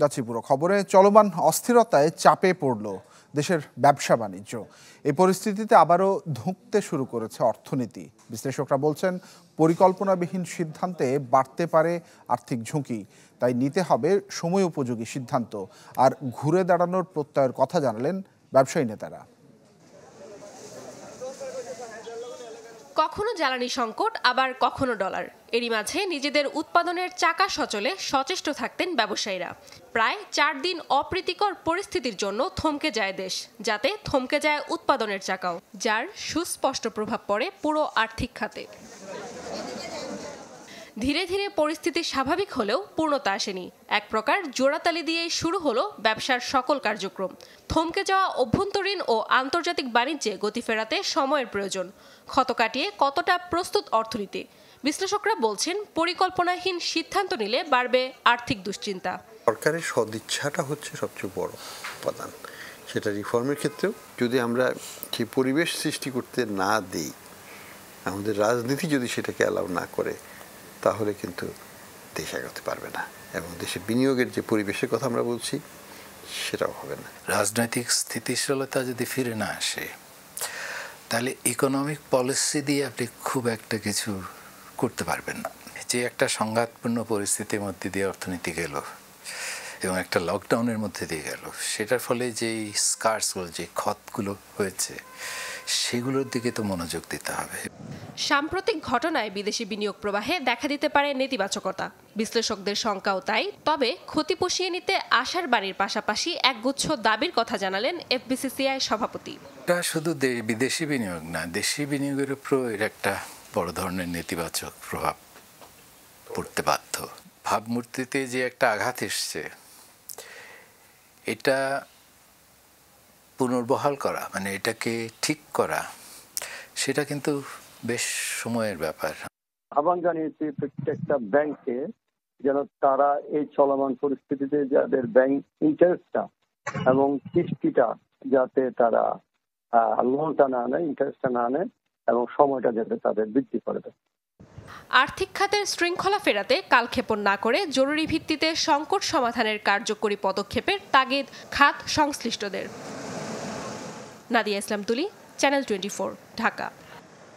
যাচ্ছি পুরো খবরে। চলমান অস্থিরতায় চাপে পড়ল দেশের ব্যবসা বাণিজ্য। এই পরিস্থিতিতে আবারও ধুঁকতে শুরু করেছে অর্থনীতি। বিশ্লেষকরা বলছেন, পরিকল্পনাবিহীন সিদ্ধান্তে বাড়তে পারে আর্থিক ঝুঁকি। তাই নিতে হবে সময় উপযোগী সিদ্ধান্ত। আর ঘুরে দাঁড়ানোর প্রত্যয়ের কথা জানালেন ব্যবসায়ী নেতারা। কখনো জ্বালানি সংকট, আবার কখনো ডলার। এরই মাঝে নিজেদের উৎপাদনের চাকা সচলে সচেষ্ট থাকতেন ব্যবসায়ীরা। প্রায় 4 দিন অপ্রীতিকর পরিস্থিতির জন্য থমকে যায় দেশ, যাতে থমকে যায় উৎপাদনের চাকাও, যার সুস্পষ্ট প্রভাব পড়ে পুরো আর্থিক খাতে। ধীরে ধীরে পরিস্থিতি স্বাভাবিক হলেও পূর্ণতা আসেনি। এক প্রকার জোড়াতালি দিয়েই শুরু হলো ব্যবসার সকল কার্যক্রম। থমকে যাওয়া অভ্যন্তরীণ ও আন্তর্জাতিক বাণিজ্যে গতি ফেরাতে সময়ের প্রয়োজন। ক্ষত কাটিয়ে কতটা প্রস্তুত অর্থনীতি? বিশ্লেষকরা বলছেন, পরিকল্পনাহীন সিদ্ধান্ত নিলে বাড়বে আর্থিক দুশ্চিন্তা। সরকারের সদিচ্ছাটা হচ্ছে সবচেয়ে বড় উপাদান। সেটা রিফর্মের ক্ষেত্রেও যদি আমরা সেই পরিবেশ সৃষ্টি করতে না দিই, আমাদের রাজনীতি যদি সেটাকে অ্যালাউ না করে, তাহলে কিন্তু দেশ এগোতে পারবে না। এবং দেশে বিনিয়োগের যে পরিবেশের কথা আমরা বলছি, সেটাও হবে না। রাজনৈতিক স্থিতিশীলতা যদি ফিরে না আসে, তাহলে ইকোনমিক পলিসি দিয়ে আপনি খুব একটা কিছু করতে পারবেন না। যে একটা সংঘাতপূর্ণ পরিস্থিতির মধ্যে দিয়ে অর্থনীতি গেল এবং একটা লকডাউনের মধ্যে দিয়ে গেল, সেটার ফলে যেই স্কার্সগুলো, যে ক্ষতগুলো হয়েছে, সেগুলোর দিকে তো মনোযোগ দিতে হবে। সাম্প্রতিক ঘটনায় বিদেশি বিনিয়োগ প্রবাহে দেখা দিতে পারে নেতিবাচকতা। বিশ্লেষকদের শঙ্কাও তাই। তবে ক্ষতি পুষিয়ে নিতে আশার বাণীর পাশাপাশি একগুচ্ছ দাবির কথা জানালেন এফবিসিসিআই সভাপতি। এটা শুধু বিদেশি বিনিয়োগ না, দেশি বিনিয়োগের উপর এর একটা বড় ধরনের নেতিবাচক প্রভাব পড়তে বাধ্য। ভাবমূর্তিতে যে একটা আঘাত এসছে, এটা পুনর্বহাল করা, মানে এটাকে ঠিক করা, সেটা কিন্তু বেশ সময়ের ব্যাপার। আহ্বান জানিয়েছি প্রত্যেকটা ব্যাংকে যেন তারা এই চলমান পরিস্থিতিতে যাদের ব্যাংক ইন্টারেস্টটা এবং কিস্তিটা যাতে তারা লোনটা না নেয়, ইন্টারেস্টটা না নেয়, এবং সময়টা যাতে তাদের বৃদ্ধি করে দেয়। আর্থিক খাতের শৃঙ্খলা ফেরাতে কালক্ষেপণ না করে জরুরি ভিত্তিতে সংকট সমাধানের কার্যকরী পদক্ষেপের তাগিদ খাত সংশ্লিষ্টদের। নাদিয়া ইসলাম তুলি, চ্যানেল 24, ঢাকা।